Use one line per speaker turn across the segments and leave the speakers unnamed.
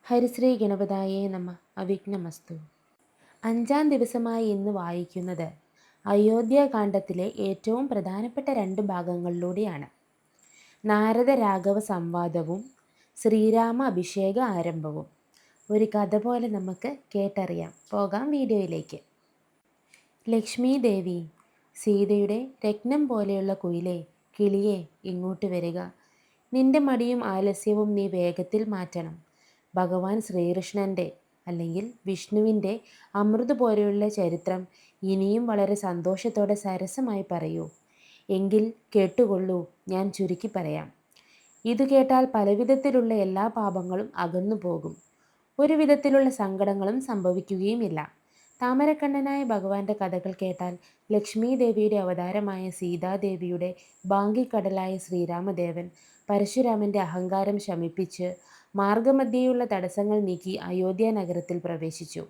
ഹരിശ്രീ ഗണപതായേ നമ. അവിഘ്നമസ്തു. അഞ്ചാം ദിവസമായി ഇന്ന് വായിക്കുന്നത് അയോധ്യാകാന്ഡത്തിലെ ഏറ്റവും പ്രധാനപ്പെട്ട രണ്ട് ഭാഗങ്ങളിലൂടെയാണ്. നാരദ രാഘവ സംവാദവും ശ്രീരാമ അഭിഷേക ആരംഭവും. ഒരു കഥ പോലെ നമുക്ക് കേട്ടറിയാം. പോകാം വീഡിയോയിലേക്ക്. ലക്ഷ്മി ദേവി, സീതയുടെ രത്നം പോലെയുള്ള കുയിലേ, കിളിയെ, ഇങ്ങോട്ട് വരിക. നിന്റെ മടിയും ആലസ്യവും നീ വേഗത്തിൽ മാറ്റണം. ഭഗവാൻ ശ്രീകൃഷ്ണൻ്റെ അല്ലെങ്കിൽ വിഷ്ണുവിൻ്റെ അമൃത് പോലെയുള്ള ചരിത്രം ഇനിയും വളരെ സന്തോഷത്തോടെ സരസമായി പറയൂ. എങ്കിൽ കേട്ടുകൊള്ളൂ, ഞാൻ ചുരുക്കി പറയാം. ഇത് കേട്ടാൽ പലവിധത്തിലുള്ള എല്ലാ പാപങ്ങളും അകന്നു പോകും. ഒരു വിധത്തിലുള്ള സങ്കടങ്ങളും സംഭവിക്കുകയുമില്ല. താമരക്കണ്ണനായ ഭഗവാന്റെ കഥകൾ കേട്ടാൽ ലക്ഷ്മി ദേവിയുടെ അവതാരമായ സീതാദേവിയുടെ ബാങ്കിക്കടലായ ശ്രീരാമദേവൻ പരശുരാമൻ്റെ അഹങ്കാരം ശമിപ്പിച്ച് മാർഗമധ്യേയുള്ള തടസ്സങ്ങൾ നീക്കി അയോധ്യ നഗരത്തിൽ പ്രവേശിച്ചു.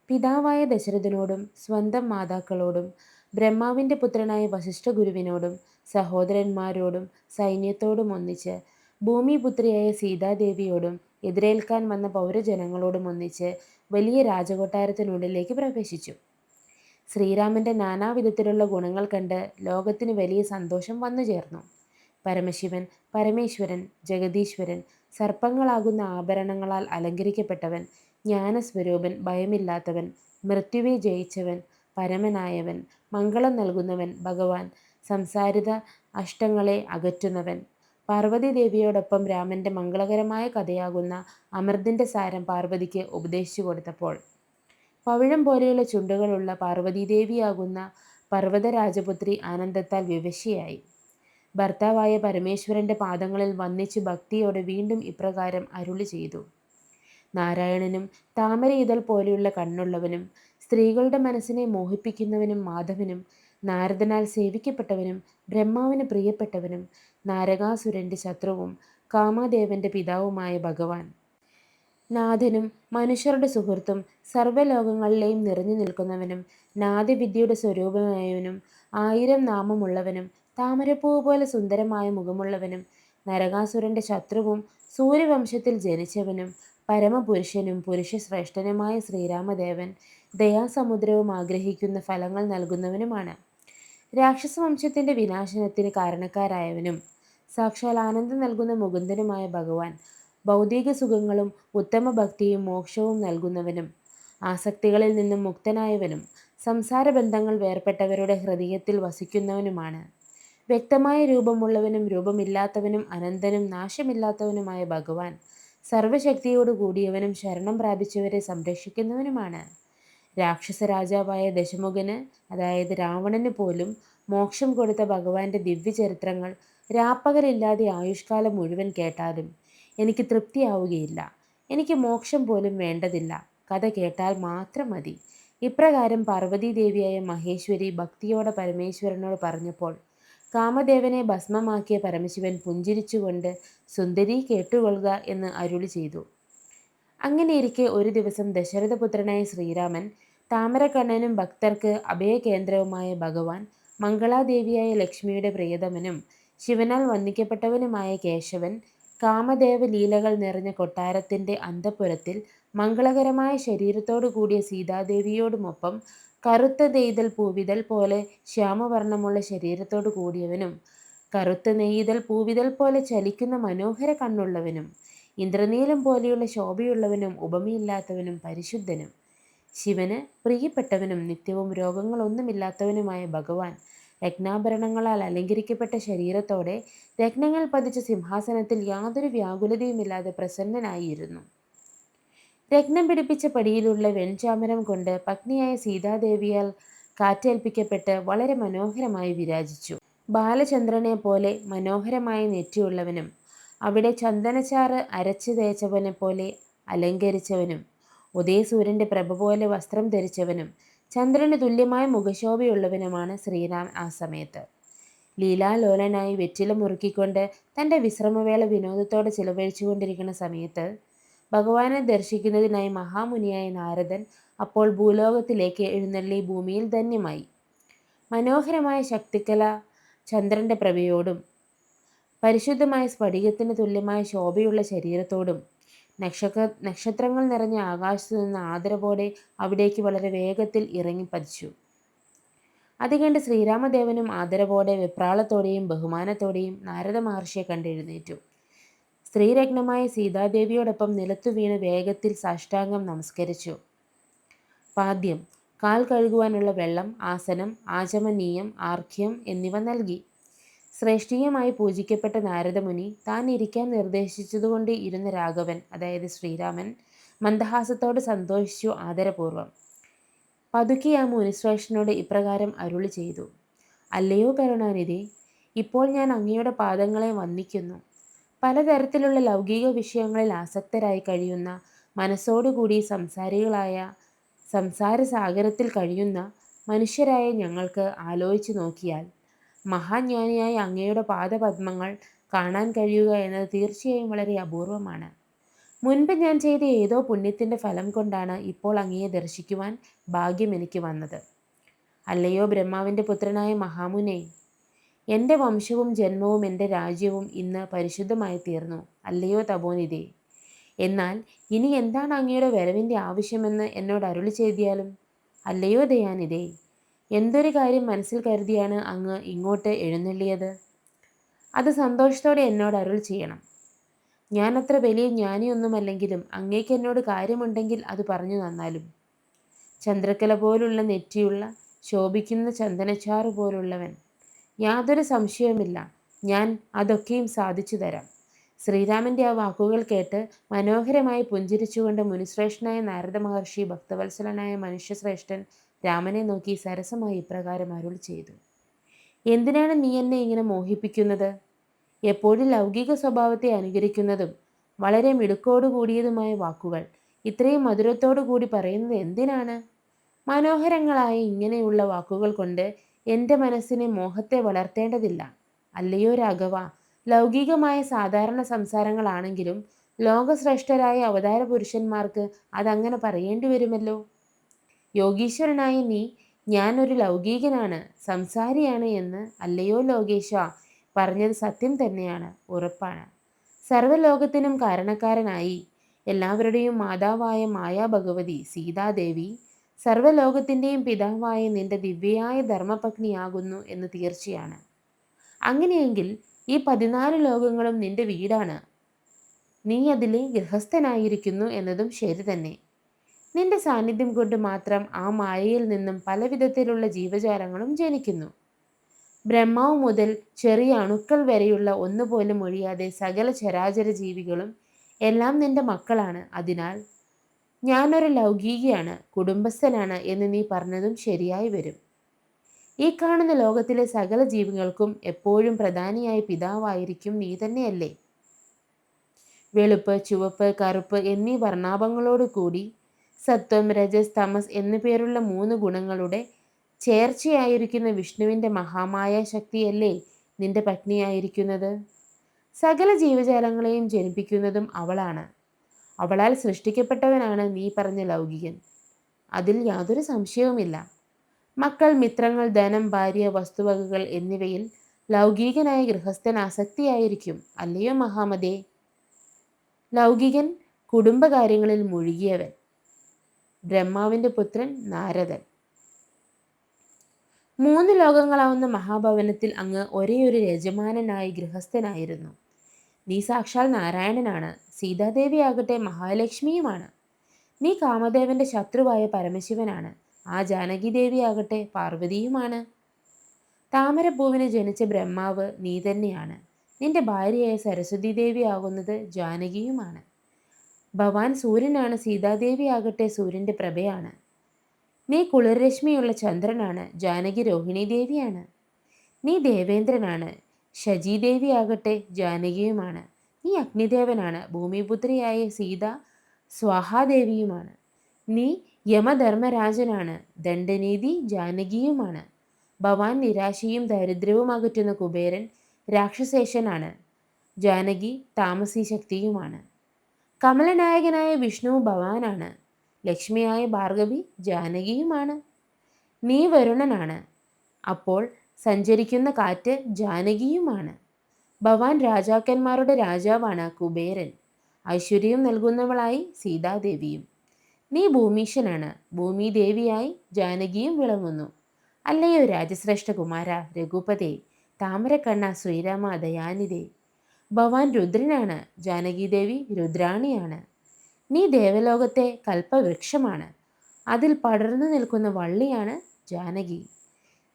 പിതാവായ ദശരഥനോടും സ്വന്തം മാതാക്കളോടും ബ്രഹ്മാവിൻ്റെ പുത്രനായ വസിഷ്ഠ ഗുരുവിനോടും സഹോദരന്മാരോടും സൈന്യത്തോടും ഒന്നിച്ച് ഭൂമിപുത്രിയായ സീതാദേവിയോടും എതിരേൽക്കാൻ വന്ന പൗരജനങ്ങളോടും ഒന്നിച്ച് വലിയ രാജകൊട്ടാരത്തിനുള്ളിലേക്ക് പ്രവേശിച്ചു. ശ്രീരാമൻ്റെ നാനാവിധത്തിലുള്ള ഗുണങ്ങൾ കണ്ട് ലോകത്തിന് വലിയ സന്തോഷം വന്നു ചേർന്നു. പരമശിവൻ, പരമേശ്വരൻ, ജഗദീശ്വരൻ, സർപ്പങ്ങളാകുന്ന ആഭരണങ്ങളാൽ അലങ്കരിക്കപ്പെട്ടവൻ, ജ്ഞാനസ്വരൂപൻ, ഭയമില്ലാത്തവൻ, മൃത്യുവെ ജയിച്ചവൻ, പരമനായവൻ, മംഗളം നൽകുന്നവൻ, ഭഗവാൻ, സംസാരിത അഷ്ടങ്ങളെ അകറ്റുന്നവൻ. പാർവതി ദേവിയോടൊപ്പം രാമൻ്റെ മംഗളകരമായ കഥയാകുന്ന അമൃതിൻ്റെ സാരം പാർവതിക്ക് ഉപദേശിച്ചു കൊടുത്തപ്പോൾ പവിഴം പോലെയുള്ള ചുണ്ടുകളുള്ള പാർവതീദേവിയാകുന്ന പർവ്വതരാജപുത്രി ആനന്ദത്താൽ വിവശയായി. ഭർത്താവായ പരമേശ്വരൻ്റെ പാദങ്ങളിൽ വന്ദിച്ച് ഭക്തിയോടെ വീണ്ടും ഇപ്രകാരം അരുളി ചെയ്തു. നാരായണനും താമര ഇതൾ പോലെയുള്ള കണ്ണുള്ളവനും സ്ത്രീകളുടെ മനസ്സിനെ മോഹിപ്പിക്കുന്നവനും മാധവനും നാരദനാൽ സേവിക്കപ്പെട്ടവനും ബ്രഹ്മാവിന് പ്രിയപ്പെട്ടവനും നാരകാസുരൻ്റെ ശത്രുവും കാമദേവൻ്റെ പിതാവുമായ ഭഗവാൻ, നാഥനും മനുഷ്യരുടെ സുഹൃത്തും സർവ്വലോകങ്ങളിലെയും നിറഞ്ഞു നിൽക്കുന്നവനും നാദവിദ്യയുടെ സ്വരൂപമായവനും 1000 നാമമുള്ളവനും താമരപ്പൂവ് പോലെ സുന്ദരമായ മുഖമുള്ളവനും നരകാസുരൻ്റെ ശത്രുവും സൂര്യവംശത്തിൽ ജനിച്ചവനും പരമപുരുഷനും പുരുഷശ്രേഷ്ഠനുമായ ശ്രീരാമദേവൻ ദയാസമുദ്രവും ആഗ്രഹിക്കുന്ന ഫലങ്ങൾ നൽകുന്നവനുമാണ്. രാക്ഷസവംശത്തിൻ്റെ വിനാശനത്തിന് കാരണക്കാരായവനും സാക്ഷാൽ ആനന്ദം നൽകുന്ന മുകുന്ദനുമായ ഭഗവാൻ ഭൗതിക സുഖങ്ങളും ഉത്തമ ഭക്തിയും മോക്ഷവും നൽകുന്നവനും ആസക്തികളിൽ നിന്നും മുക്തനായവനും സംസാര ബന്ധങ്ങൾ വേർപെട്ടവരുടെ ഹൃദയത്തിൽ വസിക്കുന്നവനുമാണ്. വ്യക്തമായ രൂപമുള്ളവനും രൂപമില്ലാത്തവനും അനന്തനും നാശമില്ലാത്തവനുമായ ഭഗവാൻ സർവശക്തിയോട് കൂടിയവനും ശരണം പ്രാപിച്ചവരെ സംരക്ഷിക്കുന്നവനുമാണ്. രാക്ഷസ രാജാവായ ദശമുഖന്, അതായത് രാവണന് പോലും മോക്ഷം കൊടുത്ത ഭഗവാന്റെ ദിവ്യചരിത്രങ്ങൾ രാപ്പകലില്ലാതെ ആയുഷ്കാലം മുഴുവൻ കേട്ടാലും എനിക്ക് തൃപ്തിയാവുകയില്ല. എനിക്ക് മോക്ഷം പോലും വേണ്ടതില്ല, കഥ കേട്ടാൽ മാത്രം മതി. ഇപ്രകാരം പാർവതീദേവിയായ മഹേശ്വരി ഭക്തിയോടെ പരമേശ്വരനോട് പറഞ്ഞപ്പോൾ കാമദേവനെ ഭസ്മമാക്കിയ പരമശിവൻ പുഞ്ചിരിച്ചുകൊണ്ട് സുന്ദരി കേട്ടുകൊള്ളുക എന്ന് അരുളി ചെയ്തു. അങ്ങനെയിരിക്കെ ഒരു ദിവസം ദശരഥപുത്രനായ ശ്രീരാമൻ, താമരക്കണ്ണനും ഭക്തർക്ക് അഭയകേന്ദ്രവുമായ ഭഗവാൻ, മംഗളാദേവിയായ ലക്ഷ്മിയുടെ പ്രിയതമനും ശിവനാൽ വന്ദിക്കപ്പെട്ടവനുമായ കേശവൻ, കാമദേവ ലീലകൾ നിറഞ്ഞ കൊട്ടാരത്തിൻ്റെ അന്തഃപുരത്തിൽ മംഗളകരമായ ശരീരത്തോടു കൂടിയ സീതാദേവിയോടുമൊപ്പം കറുത്ത നെയ്തൽ പൂവിതൽ പോലെ ശ്യാമവർണ്ണമുള്ള ശരീരത്തോടു കൂടിയവനും കറുത്ത നെയ്തൽ പൂവിതൽ പോലെ ചലിക്കുന്ന മനോഹര കണ്ണുള്ളവനും ഇന്ദ്രനീലം പോലെയുള്ള ശോഭയുള്ളവനും ഉപമയില്ലാത്തവനും പരിശുദ്ധനും ശിവന് പ്രിയപ്പെട്ടവനും നിത്യവും രോഗങ്ങളൊന്നുമില്ലാത്തവനുമായ ഭഗവാൻ രത്നാഭരണങ്ങളാൽ അലങ്കരിക്കപ്പെട്ട ശരീരത്തോടെ രത്നങ്ങൾ പതിച്ച സിംഹാസനത്തിൽ യാതൊരു വ്യാകുലതയുമില്ലാതെ പ്രസന്നനായിരുന്നു. രത്നം പിടിപ്പിച്ച പടിയിലുള്ള വെൺചാമരം കൊണ്ട് പത്നിയായ സീതാദേവിയാൽ കാറ്റേൽപ്പിക്കപ്പെട്ട് വളരെ മനോഹരമായി വിരാജിച്ചു. ബാലചന്ദ്രനെ പോലെ മനോഹരമായ നെറ്റിയുള്ളവനും അവിടെ ചന്ദനച്ചാറ് അരച്ചു തേച്ചവനെ പോലെ അലങ്കരിച്ചവനും ഉദയസൂര്യൻ്റെ പ്രഭ പോലെ വസ്ത്രം ധരിച്ചവനും ചന്ദ്രന് തുല്യമായ മുഖശോഭയുള്ളവനുമാണ് ശ്രീരാം. ആ സമയത്ത് ലീലാലോലനായി വെറ്റില മുറുക്കിക്കൊണ്ട് തൻ്റെ വിശ്രമവേള വിനോദത്തോടെ ചിലവഴിച്ചുകൊണ്ടിരിക്കുന്ന സമയത്ത് ഭഗവാനെ ദർശിക്കുന്നതിനായി മഹാമുനിയായ നാരദൻ അപ്പോൾ ഭൂലോകത്തിലേക്ക് എഴുന്നള്ളി ഭൂമിയിൽ ധന്യമായി. മനോഹരമായ ശക്തികല ചന്ദ്രൻ്റെ പ്രഭയോടും പരിശുദ്ധമായ സ്ഫടികത്തിന് തുല്യമായ ശോഭയുള്ള ശരീരത്തോടും നക്ഷത്രങ്ങൾ നിറഞ്ഞ ആകാശത്തു നിന്ന് ആദരവോടെ അവിടേക്ക് വളരെ വേഗത്തിൽ ഇറങ്ങി പതിച്ചു. അത് കണ്ട് ശ്രീരാമദേവനും ആദരവോടെ വെപ്രാളത്തോടെയും ബഹുമാനത്തോടെയും നാരദ മഹർഷിയെ കണ്ടെഴുന്നേറ്റു. സ്ത്രീരത്നമായ സീതാദേവിയോടൊപ്പം നിലത്തു വീണ് വേഗത്തിൽ സാഷ്ടാംഗം നമസ്കരിച്ചു. പാദ്യം: കാൽ കഴുകുവാനുള്ള വെള്ളം, ആസനം, ആചമനീയം, ആർഘ്യം എന്നിവ നൽകി. ശ്രേഷ്ഠീയമായി പൂജിക്കപ്പെട്ട നാരദമുനി താൻ ഇരിക്കാൻ നിർദ്ദേശിച്ചതുകൊണ്ട് ഇരുന്ന രാഘവൻ, അതായത് ശ്രീരാമൻ, മന്ദഹാസത്തോട് സന്തോഷിച്ചു ആദരപൂർവം. പതുക്കെ ആ മുനിശ്രേഷ്ഠനോട് ഇപ്രകാരം അരുളി ചെയ്തു: അല്ലയോ കരുണാനിധി, ഇപ്പോൾ ഞാൻ അങ്ങയുടെ പാദങ്ങളെ വന്ദിക്കുന്നു. പലതരത്തിലുള്ള ലൗകിക വിഷയങ്ങളിൽ ആസക്തരായി കഴിയുന്ന മനസ്സോടുകൂടി സംസാരസാഗരത്തിൽ കഴിയുന്ന മനുഷ്യരായ ഞങ്ങൾക്ക് ആലോചിച്ചു നോക്കിയാൽ മഹാജ്ഞാനിയായ അങ്ങയുടെ പാദപദ്മങ്ങൾ കാണാൻ കഴിയുക എന്നത് തീർച്ചയായും വളരെ അപൂർവമാണ്. മുൻപ് ഞാൻ ചെയ്ത ഏതോ പുണ്യത്തിൻ്റെ ഫലം കൊണ്ടാണ് ഇപ്പോൾ അങ്ങയെ ദർശിക്കുവാൻ ഭാഗ്യം എനിക്ക് വന്നത്. അല്ലയോ ബ്രഹ്മാവിൻ്റെ പുത്രനായ മഹാമുനെ, എൻ്റെ വംശവും ജന്മവും എൻ്റെ രാജ്യവും ഇന്ന് പരിശുദ്ധമായി തീർന്നു. അല്ലയോ തപോനിധേ, എന്നാൽ ഇനി എന്താണ് അങ്ങയുടെ വരവിൻ്റെ ആവശ്യമെന്ന് എന്നോട് അരുളി ചെയ്തിയാലും. അല്ലയോ ദയാനിധേ, എന്തൊരു കാര്യം മനസ്സിൽ കരുതിയാണ് അങ്ങ് ഇങ്ങോട്ട് എഴുന്നള്ളിയത്? അത് സന്തോഷത്തോടെ എന്നോട് അരുൾ ചെയ്യണം. ഞാൻ അത്ര വലിയ ജ്ഞാനിയൊന്നുമല്ലെങ്കിലും അങ്ങേക്ക് എന്നോട് കാര്യമുണ്ടെങ്കിൽ അത് പറഞ്ഞു തന്നാലും. ചന്ദ്രക്കല പോലുള്ള നെറ്റിയുള്ള ശോഭിക്കുന്ന ചന്ദനച്ചാറ് പോലുള്ളവൻ, യാതൊരു സംശയവുമില്ല, ഞാൻ അതൊക്കെയും സാധിച്ചു തരാം. ശ്രീരാമൻ്റെ ആ വാക്കുകൾ കേട്ട് മനോഹരമായി പുഞ്ചിരിച്ചുകൊണ്ട് മുനിശ്രേഷ്ഠനായ നാരദ മഹർഷി ഭക്തവത്സലനായ മനുഷ്യശ്രേഷ്ഠൻ രാമനെ നോക്കി സരസമായി ഇപ്രകാരം അരുളി ചെയ്തു: എന്തിനാണ് നീ എന്നെ ഇങ്ങനെ മോഹിപ്പിക്കുന്നത്? എപ്പോഴും ലൗകിക സ്വഭാവത്തെ അനുകരിക്കുന്നതും വളരെ മിടുക്കോടു കൂടിയതുമായ വാക്കുകൾ ഇത്രയും മധുരത്തോടു കൂടി പറയുന്നത് എന്തിനാണ്? മനോഹരങ്ങളായ ഇങ്ങനെയുള്ള വാക്കുകൾ കൊണ്ട് എൻ്റെ മനസ്സിനെ മോഹത്തെ വളർത്തേണ്ടതില്ല. അല്ലയോ രാഘവ, ലൗകികമായ സാധാരണ സംസാരങ്ങളാണെങ്കിലും ലോകശ്രേഷ്ഠരായ അവതാര പുരുഷന്മാർക്ക് അതങ്ങനെ പറയേണ്ടി വരുമല്ലോ. യോഗീശ്വരനായ നീ ഞാനൊരു ലൗകികനാണ്, സംസാരിയാണ് എന്ന് അല്ലയോ ലോകേശ പറഞ്ഞത് സത്യം തന്നെയാണ്, ഉറപ്പാണ്. സർവ്വലോകത്തിനും കാരണക്കാരനായി എല്ലാവരുടെയും മാതാവായ മായാഭഗവതി സീതാദേവി സർവ്വലോകത്തിൻ്റെയും പിതാവായ നിന്റെ ദിവ്യയായ ധർമ്മപത്നിയാകുന്നു എന്ന് തീർച്ചയാണ്. അങ്ങനെയെങ്കിൽ ഈ 14 ലോകങ്ങളും നിന്റെ വീടാണ്. നീ അതിലെ ഗൃഹസ്ഥനായിരിക്കുന്നു എന്നതും ശരി തന്നെ. നിന്റെ സാന്നിധ്യം കൊണ്ട് മാത്രം ആ മായയിൽ നിന്നും പല വിധത്തിലുള്ള ജീവജാലങ്ങളും ജനിക്കുന്നു. ബ്രഹ്മാവ് മുതൽ ചെറിയ അണുക്കൾ വരെയുള്ള ഒന്നുപോലും ഒഴിയാതെ സകല ചരാചര ജീവികളും എല്ലാം നിന്റെ മക്കളാണ്. അതിനാൽ ഞാനൊരു ലൗകികയാണ്, കുടുംബസ്ഥനാണ് എന്ന് നീ പറഞ്ഞതും ശരിയായി വരും. ഈ കാണുന്ന ലോകത്തിലെ സകല ജീവികൾക്കും എപ്പോഴും പ്രധാനിയായ പിതാവായിരിക്കും നീ തന്നെയല്ലേ? വെളുപ്പ്, ചുവപ്പ്, കറുപ്പ് എന്നീ വർണ്ണാഭങ്ങളോട് കൂടി സത്വം, രജസ്, തമസ് എന്നു പേരുള്ള 3 ഗുണങ്ങളുടെ ചേർച്ചയായിരിക്കുന്ന വിഷ്ണുവിൻ്റെ മഹാമായ ശക്തിയല്ലേ നിന്റെ പത്നിയായിരിക്കുന്നത്? സകല ജീവജാലങ്ങളെയും ജനിപ്പിക്കുന്നതും അവളാണ്. അവളാൽ സൃഷ്ടിക്കപ്പെട്ടവനാണ് നീ പറഞ്ഞ ലൗകികൻ. അതിൽ യാതൊരു സംശയവുമില്ല. മക്കൾ, മിത്രങ്ങൾ, ധനം, ഭാര്യ, വസ്തുവകകൾ എന്നിവയിൽ ലൗകികനായ ഗൃഹസ്ഥൻ ആസക്തിയായിരിക്കും. അല്ലയോ മഹാമതേ? ലൗകികൻ, കുടുംബകാര്യങ്ങളിൽ മുഴുകിയവൻ, ബ്രഹ്മാവിൻ്റെ പുത്രൻ നാരദൻ. 3 ലോകങ്ങളാവുന്ന മഹാഭവനത്തിൽ അങ്ങ് ഒരേയൊരു യജമാനനായി ഗൃഹസ്ഥനായിരുന്നു. നീ സാക്ഷാൽ നാരായണനാണ്. സീതാദേവിയാകട്ടെ മഹാലക്ഷ്മിയുമാണ്. നീ കാമദേവന്റെ ശത്രുവായ പരമശിവനാണ്. ആ ജാനകി ദേവിയാകട്ടെ പാർവതിയുമാണ്. താമരപ്പൂവിന് ജനിച്ച ബ്രഹ്മാവ് നീ തന്നെയാണ്. നിന്റെ ഭാര്യയായ സരസ്വതി ദേവിയാകുന്നത് ജാനകിയുമാണ്. ഭവാൻ സൂര്യനാണ്. സീതാദേവിയാകട്ടെ സൂര്യൻ്റെ പ്രഭയാണ്. നീ കുളിർരശ്മിയുള്ള ചന്ദ്രനാണ്. ജാനകി രോഹിണി ദേവിയാണ്. നീ ദേവേന്ദ്രനാണ്. ശചീദേവിയാകട്ടെ ജാനകിയുമാണ്. നീ അഗ്നിദേവനാണ്. ഭൂമിപുത്രിയായ സീത സ്വാഹാദേവിയുമാണ്. നീ യമധർമ്മരാജനാണ്. ദണ്ഡനീതി ജാനകിയുമാണ്. ഭവാൻ നിരാശയും ദരിദ്രവും അകറ്റുന്ന കുബേരൻ രാക്ഷസേശനാണ്. ജാനകി താമസി ശക്തിയുമാണ്. കമലനായകനായ വിഷ്ണു ഭവാനാണ്. ലക്ഷ്മിയായ ഭാർഗവി ജാനകിയുമാണ്. നീ വരുണനാണ്. അപ്പോൾ സഞ്ചരിക്കുന്ന കാറ്റ് ജാനകിയുമാണ്. ഭവാൻ രാജാക്കന്മാരുടെ രാജാവാണ് കുബേരൻ. ഐശ്വര്യവും നൽകുന്നവളായി സീതാദേവിയും. നീ ഭൂമീശനാണ്, ഭൂമിദേവിയായി ജാനകിയും വിളങ്ങുന്നു. അല്ലയോ രാജശ്രേഷ്ഠ കുമാര രഘുപതേ, താമരക്കണ്ണ ശ്രീരാമ ദയാനിധേ. ഭവാൻ രുദ്രനാണ്, ജാനകീദേവി രുദ്രാണിയാണ്. നീ ദേവലോകത്തെ കൽപ്പവൃക്ഷമാണ്, അതിൽ പടർന്നു നിൽക്കുന്ന വള്ളിയാണ് ജാനകി.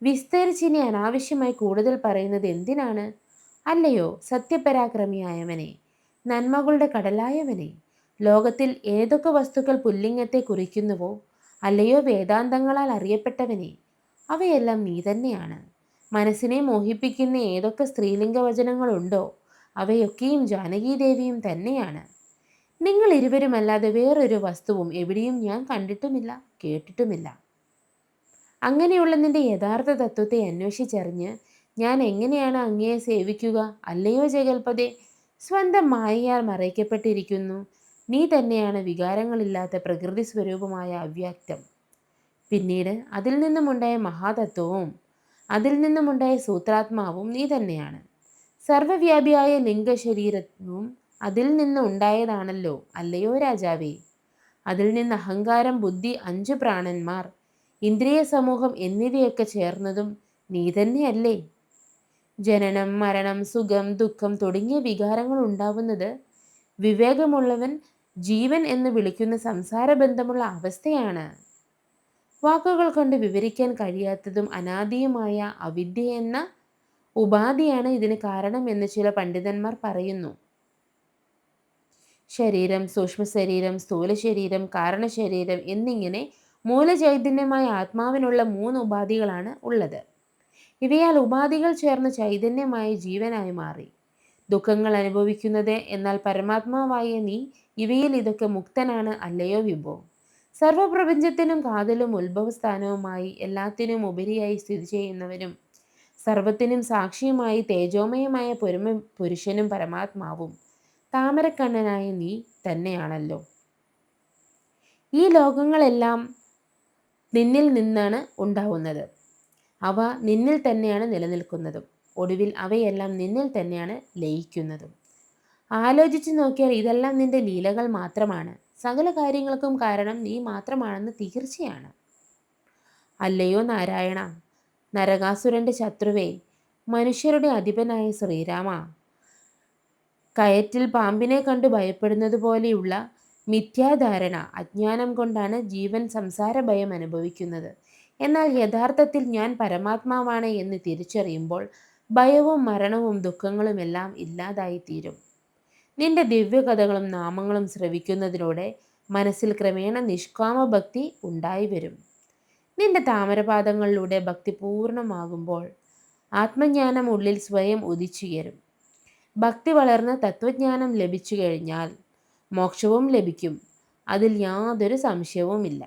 വിസ്തരിച്ചിനി അനാവശ്യമായി കൂടുതൽ പറയുന്നത് എന്തിനാണ്? അല്ലയോ സത്യപരാക്രമിയായവനെ, നന്മകളുടെ കടലായവനെ, ലോകത്തിൽ ഏതൊക്കെ വസ്തുക്കൾ പുല്ലിംഗത്തെ കുറിക്കുന്നുവോ, അല്ലയോ വേദാന്തങ്ങളാൽ അറിയപ്പെട്ടവനെ, അവയെല്ലാം നീ തന്നെയാണ്. മനസ്സിനെ മോഹിപ്പിക്കുന്ന ഏതൊക്കെ സ്ത്രീലിംഗ വചനങ്ങളുണ്ടോ, അവയൊക്കെയും ജാനകീദേവിയും തന്നെയാണ്. നിങ്ങൾ ഇരുവരുമല്ലാതെ വേറൊരു വസ്തുവും എവിടെയും ഞാൻ കണ്ടിട്ടുമില്ല, കേട്ടിട്ടുമില്ല. അങ്ങനെയുള്ള നിന്റെ യഥാർത്ഥ തത്വത്തെ അന്വേഷിച്ചറിഞ്ഞ് ഞാൻ എങ്ങനെയാണ് അങ്ങയെ സേവിക്കുക? അല്ലയോ ജഗൽപദേ, സ്വന്തം മായയാൽ മറയ്ക്കപ്പെട്ടിരിക്കുന്നു. നീ തന്നെയാണ് വികാരങ്ങളില്ലാത്ത പ്രകൃതി സ്വരൂപമായ അവ്യക്തം. പിന്നീട് അതിൽ നിന്നുമുണ്ടായ മഹാതത്വവും അതിൽ നിന്നുമുണ്ടായ സൂത്രാത്മാവും നീ തന്നെയാണ്. സർവവ്യാപിയായ ലിംഗശരീരവും അതിൽ നിന്ന് ഉണ്ടായതാണല്ലോ, അല്ലയോ രാജാവേ. അതിൽ നിന്ന് അഹങ്കാരം, ബുദ്ധി, 5 പ്രാണന്മാർ, ഇന്ദ്രിയ സമൂഹം എന്നിവയൊക്കെ ചേർന്നതും നീ തന്നെയല്ലേ? ജനനം, മരണം, സുഖം, ദുഃഖം തുടങ്ങിയ വികാരങ്ങൾ ഉണ്ടാവുന്നത് വിവേകമുള്ളവൻ ജീവൻ എന്ന് വിളിക്കുന്ന സംസാരബന്ധമുള്ള അവസ്ഥയാണ്. വാക്കുകൾ കൊണ്ട് വിവരിക്കാൻ കഴിയാത്തതും അനാദിയുമായ അവിദ്യ എന്ന ഉപാധിയാണ് ഇതിന് കാരണം എന്ന് ചില പണ്ഡിതന്മാർ പറയുന്നു. ശരീരം, സൂക്ഷ്മ ശരീരം, സ്ഥൂല ശരീരം, കാരണശരീരം എന്നിങ്ങനെ മൂലചൈതന്യമായ ആത്മാവിനുള്ള 3 ഉപാധികളാണ് ഉള്ളത്. ഇവയാൽ ഉപാധികൾ ചേർന്ന് ചൈതന്യമായി ജീവനായി മാറി ദുഃഖങ്ങൾ അനുഭവിക്കുന്നത്. എന്നാൽ പരമാത്മാവായ നീ ഇവയിൽ ഇതൊക്കെ മുക്തനാണ്, അല്ലയോ വിഭോ. സർവപ്രപഞ്ചത്തിനും കാതലും ഉത്ഭവസ്ഥാനവുമായി എല്ലാത്തിനും ഉപരിയായി സ്ഥിതി ചെയ്യുന്നവനും സർവത്തിനും സാക്ഷിയുമായി തേജോമയമായ പുരുഷനും പരമാത്മാവും താമരക്കണ്ണനായ നീ തന്നെയാണല്ലോ. ഈ ലോകങ്ങളെല്ലാം നിന്നിൽ നിന്നാണ് ഉണ്ടാവുന്നത്. അവ നിന്നിൽ തന്നെയാണ് നിലനിൽക്കുന്നതും ഒടുവിൽ അവയെല്ലാം നിന്നിൽ തന്നെയാണ് ലയിക്കുന്നതും. ആലോചിച്ചു നോക്കിയാൽ ഇതെല്ലാം നിന്റെ ലീലകൾ മാത്രമാണ്. സകല കാര്യങ്ങൾക്കും കാരണം നീ മാത്രമാണെന്ന് തീർച്ചയാണ്. അല്ലയോ നാരായണ, നരകാസുരന്റെ ശത്രുവേ, മനുഷ്യരുടെ അധിപനായ ശ്രീരാമ, കയറ്റിൽ പാമ്പിനെ കണ്ടു ഭയപ്പെടുന്നത് പോലെയുള്ള മിഥ്യാധാരണ, അജ്ഞാനം കൊണ്ടാണ് ജീവൻ സംസാര ഭയം അനുഭവിക്കുന്നത്. എന്നാൽ യഥാർത്ഥത്തിൽ ഞാൻ പരമാത്മാവാണ് എന്ന് തിരിച്ചറിയുമ്പോൾ ഭയവും മരണവും ദുഃഖങ്ങളുമെല്ലാം ഇല്ലാതായിത്തീരും. നിന്റെ ദിവ്യകഥകളും നാമങ്ങളും ശ്രവിക്കുന്നതിലൂടെ മനസ്സിൽ ക്രമേണ നിഷ്കാമ ഭക്തി ഉണ്ടായി വരും. നിന്റെ താമരപാദങ്ങളിലൂടെ ഭക്തി പൂർണ്ണമാകുമ്പോൾ ആത്മജ്ഞാനം ഉള്ളിൽ സ്വയം ഉദിച്ചുയരും. ഭക്തി വളർന്ന് തത്വജ്ഞാനം ലഭിച്ചു കഴിഞ്ഞാൽ മോക്ഷവും ലഭിക്കും, അതിൽ യാതൊരു സംശയവുമില്ല.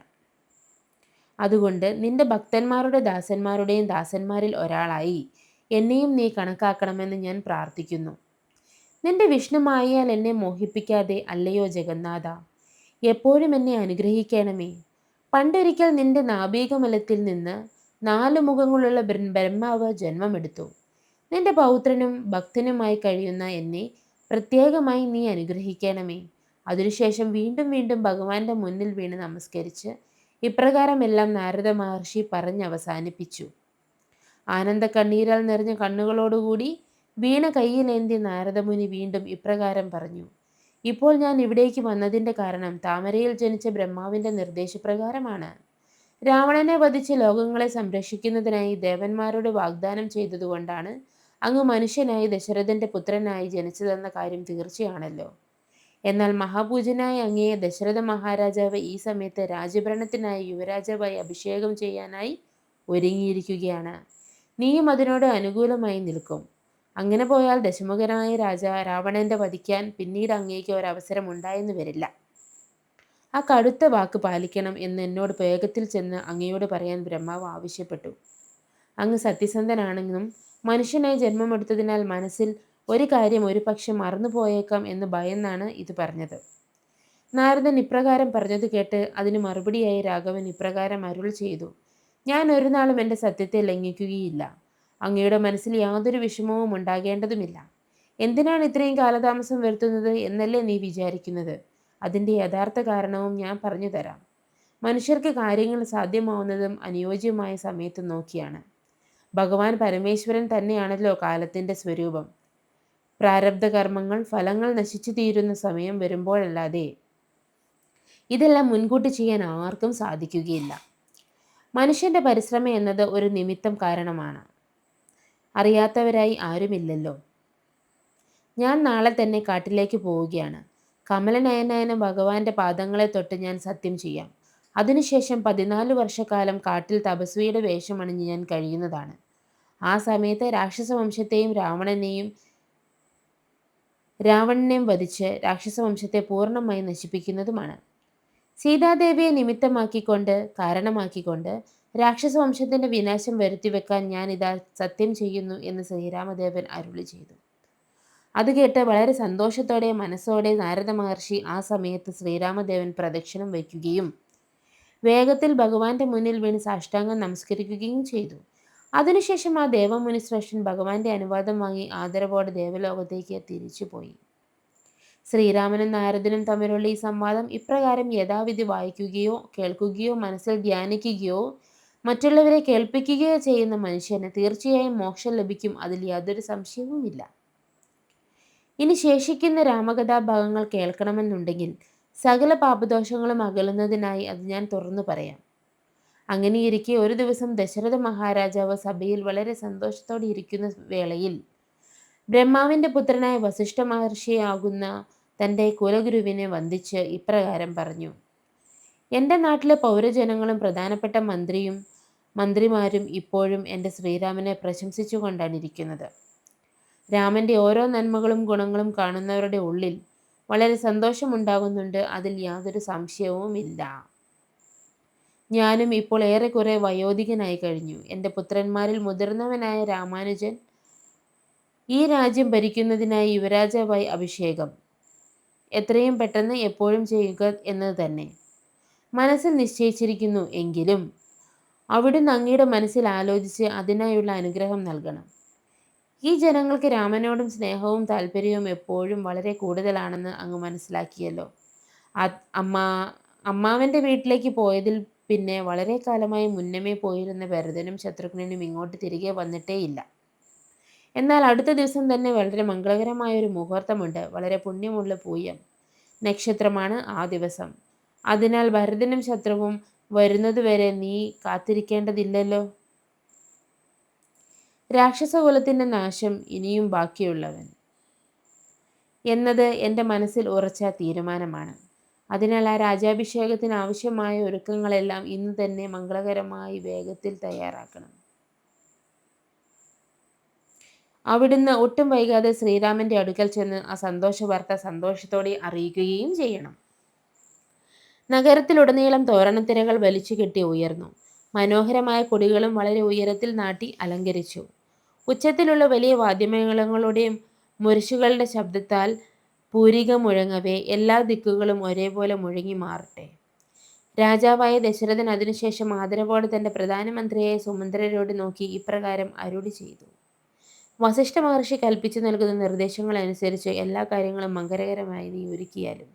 അതുകൊണ്ട് നിന്റെ ഭക്തന്മാരുടെ ദാസന്മാരുടെയും ദാസന്മാരിൽ ഒരാളായി എന്നെയും നീ കണക്കാക്കണമെന്ന് ഞാൻ പ്രാർത്ഥിക്കുന്നു. നിന്റെ വിഷ്ണുമായാൽ എന്നെ മോഹിപ്പിക്കാതെ, അല്ലയോ ജഗന്നാഥ, എപ്പോഴും എന്നെ അനുഗ്രഹിക്കണമേ. പണ്ടൊരിക്കൽ നിന്റെ നാഭീകമലത്തിൽ നിന്ന് 4 മുഖങ്ങളുള്ള ബ്രഹ്മാവ് ജന്മമെടുത്തു. നിന്റെ പൗത്രനും ഭക്തനുമായി കഴിയുന്ന എന്നെ പ്രത്യേകമായി നീ അനുഗ്രഹിക്കണമേ. അതിനുശേഷം വീണ്ടും വീണ്ടും ഭഗവാന്റെ മുന്നിൽ വീണ് നമസ്കരിച്ച് ഇപ്രകാരമെല്ലാം നാരദ മഹർഷി പറഞ്ഞവസാനിപ്പിച്ചു. ആനന്ദ കണ്ണീരാൽ നിറഞ്ഞ കണ്ണുകളോടുകൂടി വീണ കയ്യിലേന്തി നാരദമുനി വീണ്ടും ഇപ്രകാരം പറഞ്ഞു: ഇപ്പോൾ ഞാൻ ഇവിടേക്ക് വന്നതിൻ്റെ കാരണം താമരയിൽ ജനിച്ച ബ്രഹ്മാവിൻ്റെ നിർദ്ദേശപ്രകാരമാണ്. രാവണനെ വധിച്ച് ലോകങ്ങളെ സംരക്ഷിക്കുന്നതിനായി ദേവന്മാരോട് വാഗ്ദാനം ചെയ്തതുകൊണ്ടാണ് അങ്ങ് മനുഷ്യനായി ദശരഥന്റെ പുത്രനായി ജനിച്ചതെന്ന കാര്യം തീർച്ചയാണല്ലോ. എന്നാൽ മഹാപൂജനായ അങ്ങയെ ദശരഥ മഹാരാജാവ് ഈ സമയത്ത് രാജ്യഭരണത്തിനായി യുവരാജാവായി അഭിഷേകം ചെയ്യാനായി ഒരുങ്ങിയിരിക്കുകയാണ്. നീയും അതിനോട് അനുകൂലമായി നിൽക്കും. അങ്ങനെ പോയാൽ ദശമുഖനായ രാവണന്റെ വധിക്കാൻ പിന്നീട് അങ്ങേക്ക് ഒരവസരം ഉണ്ടായെന്ന് വരില്ല. ആ കടുത്ത വാക്ക് പാലിക്കണം എന്ന് എന്നോട് വേഗത്തിൽ ചെന്ന് അങ്ങയോട് പറയാൻ ബ്രഹ്മാവ് ആവശ്യപ്പെട്ടു. അങ്ങ് സത്യസന്ധനാണെന്നും മനുഷ്യനായി ജന്മമെടുത്തതിനാൽ മനസ്സിൽ ഒരു കാര്യം ഒരു പക്ഷെ മറന്നുപോയേക്കാം എന്ന് ഭയന്നാണ് ഇത് പറഞ്ഞത്. നാരദൻ ഇപ്രകാരം പറഞ്ഞത് കേട്ട് അതിന് മറുപടിയായി രാഘവൻ ഇപ്രകാരം അരുൾ ചെയ്തു: ഞാൻ ഒരു നാളും എൻ്റെ സത്യത്തെ ലംഘിക്കുകയില്ല. അങ്ങയുടെ മനസ്സിൽ യാതൊരു വിഷമവും ഉണ്ടാകേണ്ടതുമില്ല. എന്തിനാണ് ഇത്രയും കാലതാമസം വരുത്തുന്നത് എന്നല്ലേ നീ വിചാരിക്കുന്നത്? അതിൻ്റെ യഥാർത്ഥ കാരണവും ഞാൻ പറഞ്ഞു തരാം. മനുഷ്യർക്ക് കാര്യങ്ങൾ സാധ്യമാവുന്നതും അനുയോജ്യമായ സമയത്ത് നോക്കിയാണ്. ഭഗവാൻ പരമേശ്വരൻ തന്നെയാണല്ലോ കാലത്തിൻ്റെ സ്വരൂപം. പ്രാരബ്ധ കർമ്മങ്ങൾ ഫലങ്ങൾ നശിച്ചു തീരുന്ന സമയം വരുമ്പോഴല്ലാതെ ഇതെല്ലാം മുൻകൂട്ടി ചെയ്യാൻ ആർക്കും സാധിക്കുകയില്ല. മനുഷ്യന്റെ പരിശ്രമം എന്നത് ഒരു നിമിത്തം കാരണമാണ്. അറിയാത്തവരായി ആരുമില്ലല്ലോ. ഞാൻ നാളെ തന്നെ കാട്ടിലേക്ക് പോവുകയാണ്. കമലനയനായ ഭഗവാന്റെ പാദങ്ങളെ തൊട്ട് ഞാൻ സത്യം ചെയ്യാം. അതിനുശേഷം 14 വർഷക്കാലം കാട്ടിൽ തപസ്വിയുടെ വേഷമണിഞ്ഞ് ഞാൻ കഴിയുന്നതാണ്. ആ സമയത്ത് രാക്ഷസവംശത്തെയും രാവണനെയും വധിച്ച് രാക്ഷസവംശത്തെ പൂർണ്ണമായി നശിപ്പിക്കുന്നതുമാണ്. സീതാദേവിയെ കാരണമാക്കിക്കൊണ്ട് രാക്ഷസവംശത്തിന്റെ വിനാശം വരുത്തിവെക്കാൻ ഞാൻ ഇതാ സത്യം ചെയ്യുന്നു എന്ന് ശ്രീരാമദേവൻ അരുളി ചെയ്തു. അത് കേട്ട് വളരെ സന്തോഷത്തോടെ മനസ്സോടെ നാരദ മഹർഷി ആ സമയത്ത് ശ്രീരാമദേവൻ പ്രദക്ഷിണം വയ്ക്കുകയും വേഗത്തിൽ ഭഗവാന്റെ മുന്നിൽ വീണ് സാഷ്ടാംഗം നമസ്കരിക്കുകയും ചെയ്തു. അതിനുശേഷം ആ ദേവമുനി ശ്രേഷ്ഠൻ ഭഗവാന്റെ അനുവാദം വാങ്ങി ആദരവോടെ ദേവലോകത്തേക്ക് തിരിച്ചുപോയി. ശ്രീരാമനും നാരദനും തമ്മിലുള്ള ഈ സംവാദം ഇപ്രകാരം യഥാവിധി വായിക്കുകയോ കേൾക്കുകയോ മനസ്സിൽ ധ്യാനിക്കുകയോ മറ്റുള്ളവരെ കേൾപ്പിക്കുകയോ ചെയ്യുന്ന മനുഷ്യന് തീർച്ചയായും മോക്ഷം ലഭിക്കും. അതിൽ യാതൊരു സംശയവുമില്ല. ഇനി ശേഷിക്കുന്ന രാമകഥാഭാഗങ്ങൾ കേൾക്കണമെന്നുണ്ടെങ്കിൽ സകല പാപദോഷങ്ങളും അകലുന്നതിനായി അത് ഞാൻ തുറന്നു പറയാം. അങ്ങനെയിരിക്കെ ഒരു ദിവസം ദശരഥ മഹാരാജാവ് സഭയിൽ വളരെ സന്തോഷത്തോടെ ഇരിക്കുന്ന വേളയിൽ ബ്രഹ്മാവിന്റെ പുത്രനായ വസിഷ്ഠ മഹർഷിയാകുന്ന തൻ്റെ കുലഗുരുവിനെ വന്ദിച്ച് ഇപ്രകാരം പറഞ്ഞു: എൻ്റെ നാട്ടിലെ പൗരജനങ്ങളും പ്രധാനപ്പെട്ട മന്ത്രിമാരും ഇപ്പോഴും എൻ്റെ ശ്രീരാമനെ പ്രശംസിച്ചുകൊണ്ടാണ് ഇരിക്കുന്നത്. രാമൻ്റെ ഓരോ നന്മകളും ഗുണങ്ങളും കാണുന്നവരുടെ ഉള്ളിൽ വളരെ സന്തോഷമുണ്ടാകുന്നുണ്ട്. അതിൽ യാതൊരു സംശയവുമില്ല. ഞാനും ഇപ്പോൾ ഏറെക്കുറെ വയോധികനായി കഴിഞ്ഞു. എൻ്റെ പുത്രന്മാരിൽ മുതിർന്നവനായ രാമാനുജൻ ഈ രാജ്യം ഭരിക്കുന്നതിനായി യുവരാജാവായി അഭിഷേകം എത്രയും പെട്ടെന്ന് എപ്പോഴും ചെയ്യുക എന്നത് തന്നെ മനസ്സിൽ നിശ്ചയിച്ചിരിക്കുന്നു. എങ്കിലും അവിടുന്ന് അങ്ങയുടെ മനസ്സിൽ ആലോചിച്ച് അതിനായുള്ള അനുഗ്രഹം നൽകണം. ഈ ജനങ്ങൾക്ക് രാമനോടും സ്നേഹവും താല്പര്യവും എപ്പോഴും വളരെ കൂടുതലാണെന്ന് അങ്ങ് മനസ്സിലാക്കിയല്ലോ. അമ്മാവൻ്റെ വീട്ടിലേക്ക് പോയതിൽ പിന്നെ വളരെ കാലമായി മുന്നമേ പോയിരുന്ന ഭരതനും ശത്രുഘ്നനും ഇങ്ങോട്ട് തിരികെ വന്നിട്ടേയില്ല. എന്നാൽ അടുത്ത ദിവസം തന്നെ വളരെ മംഗളകരമായ ഒരു മുഹൂർത്തമുണ്ട്. വളരെ പുണ്യമുള്ള പൂയം നക്ഷത്രമാണ് ആ ദിവസം. അതിനാൽ ഭരതനും ശത്രുവും വരുന്നതുവരെ നീ കാത്തിരിക്കേണ്ടതില്ലല്ലോ. രാക്ഷസകുലത്തിൻ്റെ നാശം ഇനിയും ബാക്കിയുള്ളവൻ എന്നത് എൻ്റെ മനസ്സിൽ ഉറച്ച തീരുമാനമാണ്. അതിനാൽ ആ രാജാഭിഷേകത്തിന് ആവശ്യമായ ഒരുക്കങ്ങളെല്ലാം ഇന്ന് തന്നെ മംഗളകരമായി വേഗത്തിൽ തയ്യാറാക്കണം. അവിടുന്ന് ഒട്ടും വൈകാതെ ശ്രീരാമന്റെ അടുക്കൽ ചെന്ന് ആ സന്തോഷ വാർത്ത സന്തോഷത്തോടെ അറിയിക്കുകയും ചെയ്യണം. നഗരത്തിലുടനീളം തോരണത്തിരകൾ വലിച്ചു കെട്ടി ഉയർന്നു. മനോഹരമായ കൊടികളും വളരെ ഉയരത്തിൽ നാട്ടി അലങ്കരിച്ചു. ഉച്ചത്തിലുള്ള വലിയ വാദ്യമേളങ്ങളുടെയും മുരശുകളുടെ ശബ്ദത്താൽ പൂരിക മുഴങ്ങവേ എല്ലാ ദിക്കുകളും ഒരേപോലെ മുഴങ്ങി മാറട്ടെ. രാജാവായ ദശരഥൻ അതിനുശേഷം ആദരവോടെ തൻ്റെ പ്രധാനമന്ത്രിയായ സുമന്ത്രരോട് നോക്കി ഇപ്രകാരം അരുളി ചെയ്തു: വസിഷ്ഠ മഹർഷി കൽപ്പിച്ചു നൽകുന്ന നിർദ്ദേശങ്ങൾ അനുസരിച്ച് എല്ലാ കാര്യങ്ങളും മംഗളകരമായി നീ ഒരുക്കിയാലും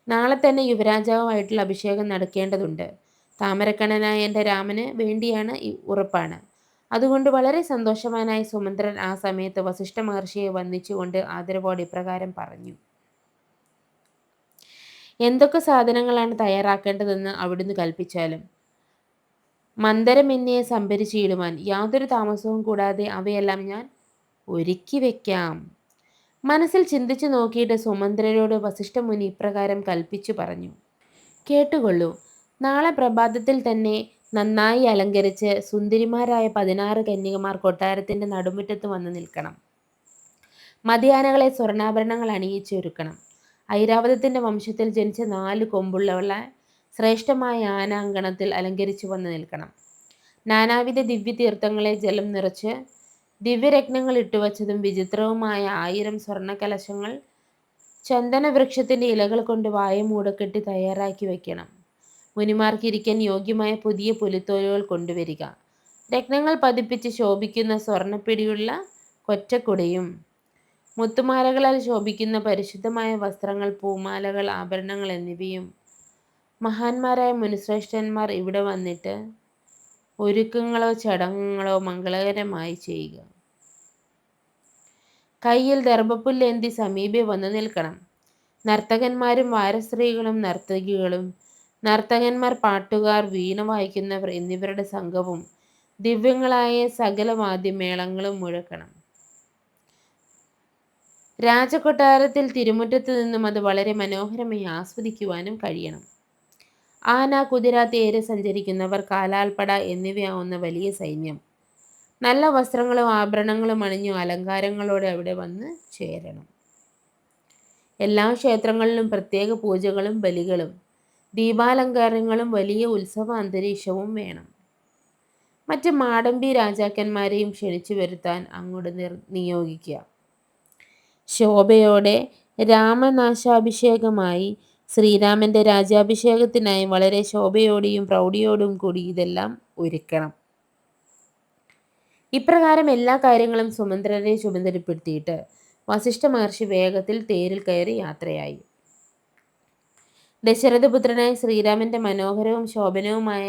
നാളെ തന്നെ യുവരാജാവായിട്ടുള്ള അഭിഷേകം നടക്കേണ്ടതുണ്ട്. താമരക്കണ്ണനായ എൻ്റെ രാമന് വേണ്ടിയാണ് ഉറപ്പാണ്. അതുകൊണ്ട് വളരെ സന്തോഷവാനായ സുമന്ത്രൻ ആ സമയത്ത് വസിഷ്ഠ മഹർഷിയെ വന്ദിച്ചുകൊണ്ട് ആദരവോടെ ഇപ്രകാരം പറഞ്ഞു: എന്തൊക്കെ സാധനങ്ങളാണ് തയ്യാറാക്കേണ്ടതെന്ന് അവിടുന്ന് കൽപ്പിച്ചാലും മന്ദരമെന്നെ സംഭരിച്ചിടുവാൻ യാതൊരു താമസവും കൂടാതെ അവയെല്ലാം ഞാൻ ഒരുക്കി വയ്ക്കാം. മനസ്സിൽ ചിന്തിച്ചു നോക്കിയിട്ട് സുമന്ത്രരോട് വസിഷ്ഠമുനി ഇപ്രകാരം കൽപ്പിച്ചു പറഞ്ഞു: കേട്ടുകൊള്ളൂ. നാളെ പ്രഭാതത്തിൽ തന്നെ നന്നായി അലങ്കരിച്ച് സുന്ദരിമാരായ 16 കന്യകമാർ കൊട്ടാരത്തിൻ്റെ നടുമുറ്റത്ത് വന്ന് നിൽക്കണം. മതിയാനകളെ സ്വർണ്ണാഭരണങ്ങൾ അണിയിച്ചൊരുക്കണം. ഐരാവതത്തിൻ്റെ വംശത്തിൽ ജനിച്ച 4 കൊമ്പുള്ള ശ്രേഷ്ഠമായ ആന അങ്കണത്തിൽ അലങ്കരിച്ചു വന്ന് നിൽക്കണം. നാനാവിധ ദിവ്യതീർത്ഥങ്ങളെ ജലം നിറച്ച് ദിവ്യരത്നങ്ങൾ ഇട്ടുവച്ചതും വിചിത്രവുമായ 1000 സ്വർണ്ണകലശങ്ങൾ ചന്ദനവൃക്ഷത്തിൻ്റെ ഇലകൾ കൊണ്ട് വായമൂടക്കെട്ടി തയ്യാറാക്കി വയ്ക്കണം. മുനിമാർക്ക് ഇരിക്കാൻ യോഗ്യമായ പുതിയ പുലിത്തോലുകൾ കൊണ്ടുവരിക. രത്നങ്ങൾ പതിപ്പിച്ച് ശോഭിക്കുന്ന സ്വർണ്ണപ്പിടിയുള്ള കൊറ്റക്കുടയും മുത്തുമാലകളാൽ ശോഭിക്കുന്ന പരിശുദ്ധമായ വസ്ത്രങ്ങൾ, പൂമാലകൾ, ആഭരണങ്ങൾ എന്നിവയും മഹാന്മാരായ മുനിശ്രേഷ്ഠന്മാർ ഇവിടെ വന്നിട്ട് ഒരുക്കങ്ങളോ ചടങ്ങുകളോ മംഗളകരമായി ചെയ്യുക. കയ്യിൽ ദർഭപ്പുല്ലേന്തി സമീപെ വന്നു നിൽക്കണം. നർത്തകന്മാരും വാരസ്ത്രീകളും നർത്തകികളും നർത്തകന്മാർ, പാട്ടുകാർ, വീണ വായിക്കുന്നവർ എന്നിവരുടെ സംഘവും ദിവ്യങ്ങളായ സകല വാദ്യമേളങ്ങളും മുഴക്കണം. രാജകൊട്ടാരത്തിൽ തിരുമുറ്റത്ത് നിന്നും അത് വളരെ മനോഹരമായി ആസ്വദിക്കുവാനും കഴിയണം. ആന, കുതിര, തേര്, സഞ്ചരിക്കുന്നവർ, കാലാൾപ്പട എന്നിവയാവുന്ന വലിയ സൈന്യം നല്ല വസ്ത്രങ്ങളും ആഭരണങ്ങളും അണിഞ്ഞു അലങ്കാരങ്ങളോടെ അവിടെ വന്ന് ചേരണം. എല്ലാ ക്ഷേത്രങ്ങളിലും പ്രത്യേക പൂജകളും ബലികളും ദീപാലങ്കാരങ്ങളും വലിയ ഉത്സവ അന്തരീക്ഷവും വേണം. മറ്റ് മാടമ്പി രാജാക്കന്മാരെയും ക്ഷണിച്ചു വരുത്താൻ അങ്ങോട്ട് നിയോഗിക്കുക. ശോഭയോടെ രാമനാശാഭിഷേകമായി ശ്രീരാമന്റെ രാജ്യാഭിഷേകത്തിനായി വളരെ ശോഭയോടെയും പ്രൗഢിയോടും കൂടി ഇതെല്ലാം ഒരുക്കണം. ഇപ്രകാരം എല്ലാ കാര്യങ്ങളും സുമന്ത്രരെ ചുമതലപ്പെടുത്തിയിട്ട് വസിഷ്ഠ മഹർഷി വേഗത്തിൽ തേരിൽ കയറി യാത്രയായി. ദശരഥപുത്രനായ ശ്രീരാമന്റെ മനോഹരവും ശോഭനവുമായ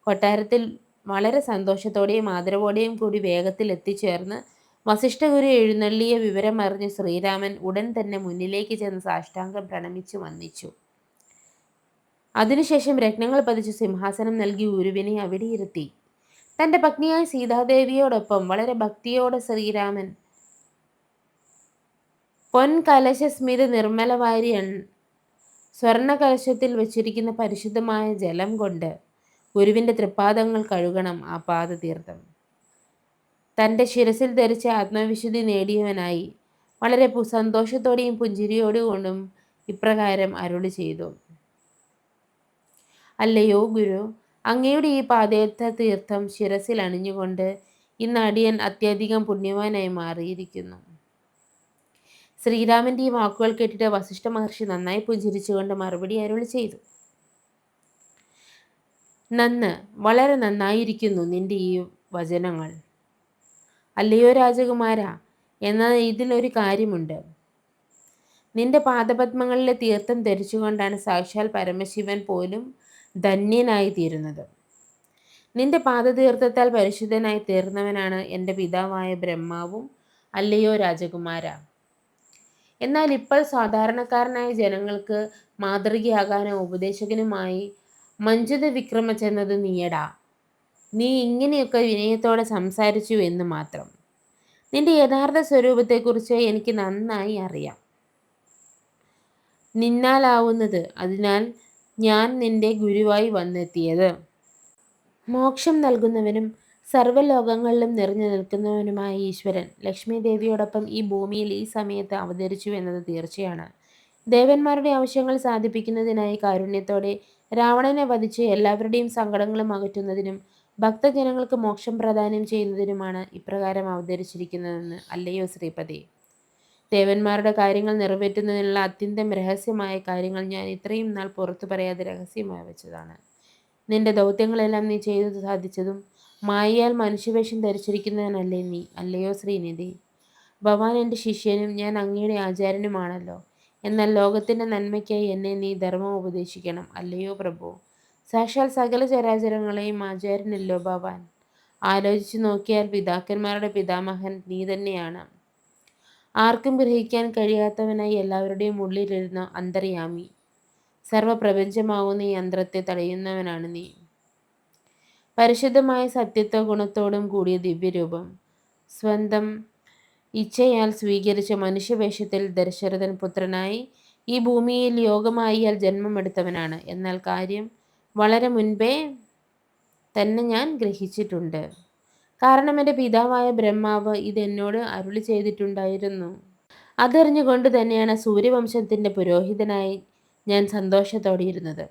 കൊട്ടാരത്തിൽ വളരെ സന്തോഷത്തോടെയും ആദരവോടെയും കൂടി വേഗത്തിൽ എത്തിച്ചേർന്ന് വസിഷ്ഠഗുരു എഴുന്നള്ളിയ വിവരമറിഞ്ഞ് ശ്രീരാമൻ ഉടൻ തന്നെ മുന്നിലേക്ക് ചെന്ന് സാഷ്ടാംഗം പ്രണമിച്ചു വന്ദിച്ചു. അതിനുശേഷം രത്നങ്ങൾ പതിച്ച സിംഹാസനം നൽകി ഗുരുവിനെ അവിടെ ഇരുത്തി. തന്റെ പത്നിയായ സീതാദേവിയോടൊപ്പം വളരെ ഭക്തിയോടെ ശ്രീരാമൻ പൊൻകലശസ്മിത നിർമ്മലവാരി സ്വർണ്ണ കലശത്തിൽ വെച്ചിരിക്കുന്ന പരിശുദ്ധമായ ജലം കൊണ്ട് ഗുരുവിന്റെ തൃപ്പാദങ്ങൾ കഴുകണം. ആ പാദതീർത്ഥം തൻ്റെ ശിരസിൽ ധരിച്ച ആത്മവിശുദ്ധി നേടിയവനായി വളരെ സന്തോഷത്തോടെയും പുഞ്ചിരിയോടുകൊണ്ടും ഇപ്രകാരം അരുളി ചെയ്തു. അല്ലയോ ഗുരു, അങ്ങയുടെ ഈ പാദേർത്ഥ തീർത്ഥം ശിരസിൽ അണിഞ്ഞുകൊണ്ട് ഇന്ന് അടിയൻ അത്യധികം പുണ്യവാനായി മാറിയിരിക്കുന്നു. ശ്രീരാമന്റെ ഈ വാക്കുകൾ കേട്ടിട്ട് വസിഷ്ഠ മഹർഷി നന്നായി പുഞ്ചിരിച്ചുകൊണ്ട് മറുപടി അരുളി ചെയ്തു. വളരെ നന്നായിരിക്കുന്നു നിന്റെ ഈ വചനങ്ങൾ. അല്ലയോ രാജകുമാര, എന്നാൽ ഇതിലൊരു കാര്യമുണ്ട്. നിന്റെ പാദപത്മങ്ങളിലെ തീർത്ഥം ധരിച്ചുകൊണ്ടാണ് സാക്ഷാൽ പരമശിവൻ പോലും ധന്യനായി തീരുന്നത്. നിന്റെ പാദതീർത്ഥത്താൽ പരിശുദ്ധനായി തീർന്നവനാണ് എൻ്റെ പിതാവായ ബ്രഹ്മാവും. അല്ലയോ രാജകുമാര, എന്നാൽ ഇപ്പോൾ സാധാരണക്കാരനായ ജനങ്ങൾക്ക് മാതൃകയാകാനോ ഉപദേശകനുമായി മഞ്ജുത വിക്രമ ചെന്നത് നീയടാ. നീ ഇങ്ങനെയൊക്കെ വിനയത്തോടെ സംസാരിച്ചു എന്ന് മാത്രം. നിന്റെ യഥാർത്ഥ സ്വരൂപത്തെക്കുറിച്ച് എനിക്ക് നന്നായി അറിയാം. നിന്നാലാവുന്നത് അതിനാൽ ഞാൻ നിന്റെ ഗുരുവായി വന്നെത്തിയത്. മോക്ഷം നൽകുന്നവനും സർവ്വലോകങ്ങളിലും നിറഞ്ഞു നിൽക്കുന്നവനുമായ ഈശ്വരൻ ലക്ഷ്മി ദേവിയോടൊപ്പം ഈ ഭൂമിയിൽ ഈ സമയത്ത് അവതരിച്ചു എന്നത് തീർച്ചയാണ്. ദേവന്മാരുടെ ആവശ്യങ്ങൾ സാധിപ്പിക്കുന്നതിനായി കാരുണ്യത്തോടെ രാവണനെ വധിച്ച് എല്ലാവരുടെയും സങ്കടങ്ങളും അകറ്റുന്നതിനും ഭക്തജനങ്ങൾക്ക് മോക്ഷം പ്രദാനം ചെയ്യുന്നതിനുമാണ് ഇപ്രകാരം അവതരിച്ചിരിക്കുന്നതെന്ന് അല്ലയോ ശ്രീപതി. ദേവന്മാരുടെ കാര്യങ്ങൾ നിറവേറ്റുന്നതിനുള്ള അത്യന്തം രഹസ്യമായ കാര്യങ്ങൾ ഞാൻ ഇത്രയും നാൾ പുറത്തു പറയാതെ രഹസ്യമായി വെച്ചതാണ്. നിന്റെ ദൗത്യങ്ങളെല്ലാം നീ ചെയ്തു സാധിച്ചതും മായയാൽ മനുഷ്യവേഷം ധരിച്ചിരിക്കുന്നവനല്ലേ നീ, അല്ലയോ ശ്രീനിധി. ഭഗവാൻ എൻ്റെ ശിഷ്യനും ഞാൻ അങ്ങയുടെ ആചാര്യനുമാണല്ലോ. എന്നാൽ ലോകത്തിൻ്റെ നന്മയ്ക്കായി എന്നെ നീ ധർമ്മം ഉപദേശിക്കണം, അല്ലയോ പ്രഭു. സാക്ഷാൽ സകല ചരാചരങ്ങളെയും ആചാര്യനല്ലോ ഭഗവാൻ. ആലോചിച്ചു നോക്കിയാൽ പിതാക്കന്മാരുടെ പിതാമഹൻ നീ തന്നെയാണ്. ആർക്കും ഗ്രഹിക്കാൻ കഴിയാത്തവനായി എല്ലാവരുടെയും ഉള്ളിലിരുന്ന അന്തർയാമി. സർവപ്രപഞ്ചമാവുന്ന ഈ യന്ത്രത്തെ തടയുന്നവനാണ് നീ. പരിശുദ്ധമായ സത്യത്വ ഗുണത്തോടും കൂടിയ ദിവ്യരൂപം സ്വന്തം ഇച്ഛയാൽ സ്വീകരിച്ച മനുഷ്യവേഷത്തിൽ ദശരഥൻ പുത്രനായി ഈ ഭൂമിയിൽ യോഗമായാൽ ജന്മമെടുത്തവനാണ്. എന്നാൽ കാര്യം വളരെ മുൻപേ തന്നെ ഞാൻ ഗ്രഹിച്ചിട്ടുണ്ട്. കാരണം എൻ്റെ പിതാവായ ബ്രഹ്മാവ് ഇതെന്നോട് അരുളി ചെയ്തിട്ടുണ്ടായിരുന്നു. അതറിഞ്ഞുകൊണ്ട് തന്നെയാണ് സൂര്യവംശത്തിൻ്റെ പുരോഹിതനായി ഞാൻ സന്തോഷത്തോടെ ഇരുന്നത്.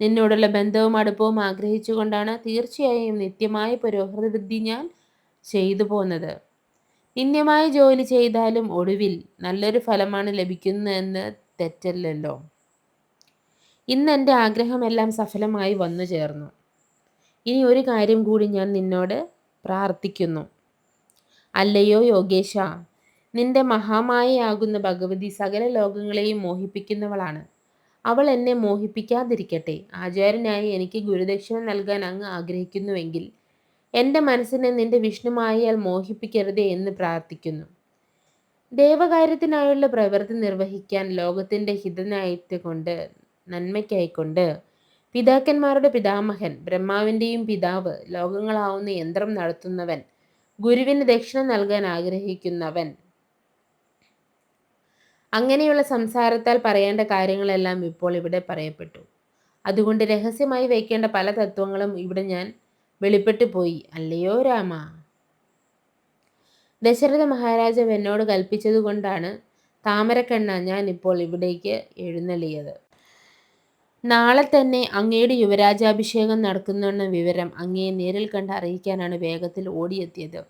നിന്നോടുള്ള ബന്ധവും അടുപ്പവും ആഗ്രഹിച്ചുകൊണ്ടാണ് തീർച്ചയായും നിത്യമായ പുരോഹിതവൃത്തി ഞാൻ ചെയ്തു പോന്നത്. നിന്ദ്യമായ ജോലി ചെയ്താലും ഒടുവിൽ നല്ലൊരു ഫലമാണ് ലഭിക്കുന്നതെന്ന് തെറ്റല്ലല്ലോ. ഇന്ന് എൻ്റെ ആഗ്രഹമെല്ലാം സഫലമായി വന്നു ചേർന്നു. ഇനി ഒരു കാര്യം കൂടി ഞാൻ നിന്നോട് പ്രാർത്ഥിക്കുന്നു. അല്ലയോ യോഗേശ, നിന്റെ മഹാമായയാകുന്ന ഭഗവതി സകല ലോകങ്ങളെയും മോഹിപ്പിക്കുന്നവളാണ്. അവൾ എന്നെ മോഹിപ്പിക്കാതിരിക്കട്ടെ. ആചാര്യനായി എനിക്ക് ഗുരുദക്ഷിണ നൽകാൻ അങ്ങ് ആഗ്രഹിക്കുന്നുവെങ്കിൽ എൻ്റെ മനസ്സിനെ നിന്റെ വിഷ്ണുമായയാൽ മോഹിപ്പിക്കരുതേ എന്ന് പ്രാർത്ഥിക്കുന്നു. ദേവകാര്യത്തിനായുള്ള പ്രവൃത്തി നിർവഹിക്കാൻ ലോകത്തിൻ്റെ ഹിതനായിട്ട് നന്മയ്ക്കായിക്കൊണ്ട് പിതാക്കന്മാരുടെ പിതാമഹൻ, ബ്രഹ്മാവിൻ്റെയും പിതാവ്, ലോകങ്ങളാവുന്ന യന്ത്രം നടത്തുന്നവൻ, ഗുരുവിന് ദക്ഷിണ നൽകാൻ ആഗ്രഹിക്കുന്നവൻ, അങ്ങനെയുള്ള സംസാരത്താൽ പറയേണ്ട കാര്യങ്ങളെല്ലാം ഇപ്പോൾ ഇവിടെ പറയപ്പെട്ടു. അതുകൊണ്ട് രഹസ്യമായി വയ്ക്കേണ്ട പല തത്വങ്ങളും ഇവിടെ ഞാൻ വെളിപ്പെട്ടു പോയി, അല്ലയോ രാമ. ദശരഥ മഹാരാജാവ് എന്നോട് കൽപ്പിച്ചതുകൊണ്ടാണ് താമരക്കണ്ണ ഞാൻ ഇപ്പോൾ ഇവിടേക്ക് എഴുന്നള്ളിയത്. നാളെ തന്നെ അങ്ങയുടെ യുവരാജാഭിഷേകം നടക്കുന്നെന്ന വിവരം അങ്ങയെ നേരിൽ കണ്ട് അറിയിക്കാനാണ് വേഗത്തിൽ ഓടിയെത്തിയത്.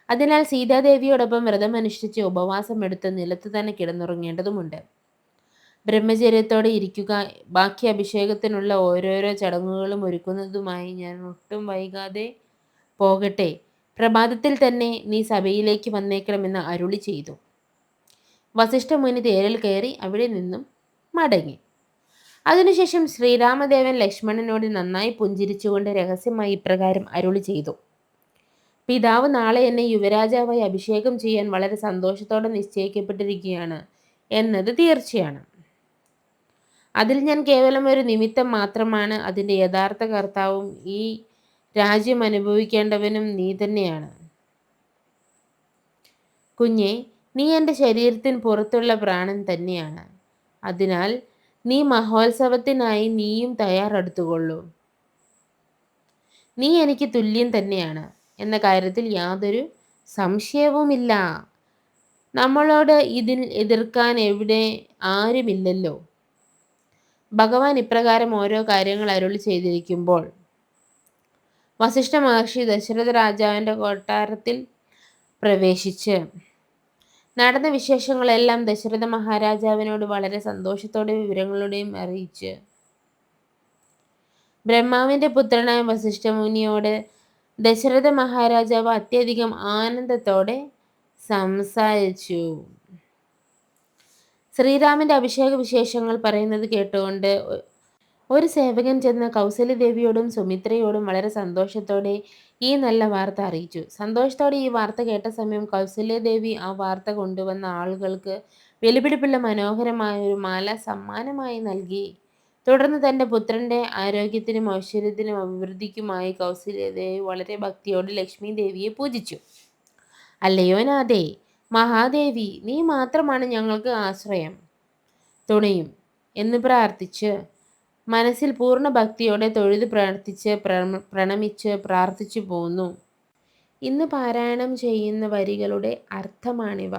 അതിനാൽ സീതാദേവിയോടൊപ്പം വ്രതമനുഷ്ഠിച്ച് ഉപവാസമെടുത്ത് നിലത്ത് തന്നെ കിടന്നുറങ്ങേണ്ടതുമുണ്ട്. ബ്രഹ്മചര്യത്തോടെ ഇരിക്കുക. ബാക്കി അഭിഷേകത്തിനുള്ള ഓരോരോ ചടങ്ങുകളും ഒരുക്കുന്നതുമായി ഞാൻ ഒട്ടും വൈകാതെ പോകട്ടെ. പ്രഭാതത്തിൽ തന്നെ നീ സഭയിലേക്ക് വന്നേക്കണമെന്ന് അരുളി ചെയ്തു. വസിഷ്ഠമുനി തേരിൽ കയറി അവിടെ നിന്നും മടങ്ങി. അതിനുശേഷം ശ്രീരാമദേവൻ ലക്ഷ്മണനോട് നന്നായി പുഞ്ചിരിച്ചുകൊണ്ട് രഹസ്യമായി ഇപ്രകാരം അരുളി ചെയ്തു. പിതാവ് നാളെ എന്നെ യുവരാജാവായി അഭിഷേകം ചെയ്യാൻ വളരെ സന്തോഷത്തോടെ നിശ്ചയിക്കപ്പെട്ടിരിക്കുകയാണ് എന്നത് തീർച്ചയാണ്. അതിൽ ഞാൻ കേവലം ഒരു നിമിത്തം മാത്രമാണ്. അതിൻ്റെ യഥാർത്ഥ കർത്താവും ഈ രാജ്യം അനുഭവിക്കേണ്ടവനും നീ തന്നെയാണ്. കുഞ്ഞെ, നീ എൻ്റെ ശരീരത്തിന് പുറത്തുള്ള പ്രാണൻ തന്നെയാണ്. അതിനാൽ നീ മഹോത്സവത്തിനായി നീയും തയ്യാറെടുത്തുകൊള്ളൂ. നീ എനിക്ക് തുല്യം തന്നെയാണ് എന്ന കാര്യത്തിൽ യാതൊരു സംശയവുമില്ല. നമ്മളോട് ഇതിൽ എതിർക്കാൻ എവിടെ ആരുമില്ലല്ലോ. ഭഗവാൻ ഇപ്രകാരം ഓരോ കാര്യങ്ങൾ അരുളി ചെയ്തിരിക്കുമ്പോൾ വസിഷ്ഠ മഹർഷി ദശരഥ രാജാവിൻ്റെ കൊട്ടാരത്തിൽ പ്രവേശിച്ച് നടന്ന വിശേഷങ്ങളെല്ലാം ദശരഥ മഹാരാജാവിനോട് വളരെ സന്തോഷത്തോടെ വിവരങ്ങളുടെയും അറിയിച്ച് ബ്രഹ്മാവിൻ്റെ പുത്രനായ വസിഷ്ഠമുനിയോട് ദശരഥ മഹാരാജാവ് അത്യധികം ആനന്ദത്തോടെ സംസാരിച്ചു. ശ്രീരാമൻ്റെ അഭിഷേക വിശേഷങ്ങൾ പറയുന്നത് കേട്ടുകൊണ്ട് ഒരു സേവകൻ ചെന്ന് കൗസല്യദേവിയോടും സുമിത്രയോടും വളരെ സന്തോഷത്തോടെ ഈ നല്ല വാർത്ത അറിയിച്ചു. സന്തോഷത്തോടെ ഈ വാർത്ത കേട്ട സമയം കൗസല്യദേവി ആ വാർത്ത കൊണ്ടുവന്ന ആളുകൾക്ക് വെലുപിടിപ്പുള്ള മനോഹരമായ ഒരു മാല സമ്മാനമായി നൽകി. തുടർന്ന് തൻ്റെ പുത്രൻ്റെ ആരോഗ്യത്തിനും ഐശ്വര്യത്തിനും അഭിവൃദ്ധിക്കുമായി കൗസല്യദേവി വളരെ ഭക്തിയോടെ ലക്ഷ്മി ദേവിയെ പൂജിച്ചു. അല്ലയോ നാഥേ, മഹാദേവി, നീ മാത്രമാണ് ഞങ്ങൾക്ക് ആശ്രയം തുണയും എന്ന് പ്രാർത്ഥിച്ച് മനസ്സിൽ പൂർണ്ണ ഭക്തിയോടെ തൊഴുത് പ്രണമിച്ച് പ്രാർത്ഥിച്ചു പോന്നു. ഇന്ന് പാരായണം ചെയ്യുന്ന വരികളുടെ അർത്ഥമാണിവ.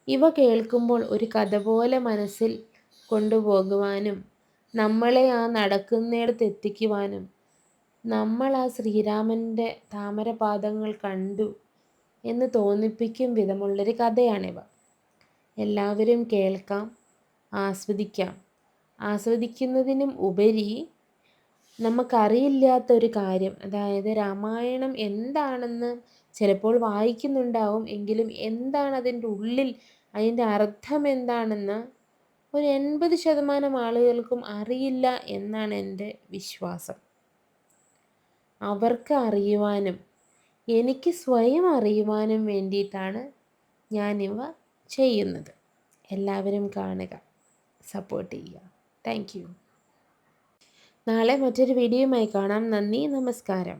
ഇവ കേൾക്കുമ്പോൾ ഒരു കഥ പോലെ മനസ്സിൽ കൊണ്ടുപോകുവാനും നമ്മളെ ആ നടക്കുന്നിടത്ത് എത്തിക്കുവാനും നമ്മൾ ആ ശ്രീരാമൻ്റെ താമരപാദങ്ങൾ കണ്ടു എന്ന് തോന്നിപ്പിക്കും വിധമുള്ളൊരു കഥയാണിവ. എല്ലാവരും കേൾക്കാം, ആസ്വദിക്കാം. ആസ്വദിക്കുന്നതിനും ഉപരി നമുക്കറിയില്ലാത്തൊരു കാര്യം, അതായത് രാമായണം എന്താണെന്ന് ചിലപ്പോൾ വായിക്കുന്നുണ്ടാവും, എങ്കിലും എന്താണ് അതിൻ്റെ ഉള്ളിൽ, അതിൻ്റെ അർത്ഥം എന്താണെന്ന് ഒരു 80% ആളുകൾക്കും അറിയില്ല എന്നാണ് എൻ്റെ വിശ്വാസം. അവർക്ക് അറിയുവാനും എനിക്ക് സ്വയം അറിയുവാനും വേണ്ടിയിട്ടാണ് ഞാനിവ ചെയ്യുന്നത്. എല്ലാവരും കാണുക, സപ്പോർട്ട് ചെയ്യുക. Thank you. നാളെ മറ്റൊരു വീഡിയോയുമായി കാണാം. നന്ദി, നമസ്കാരം.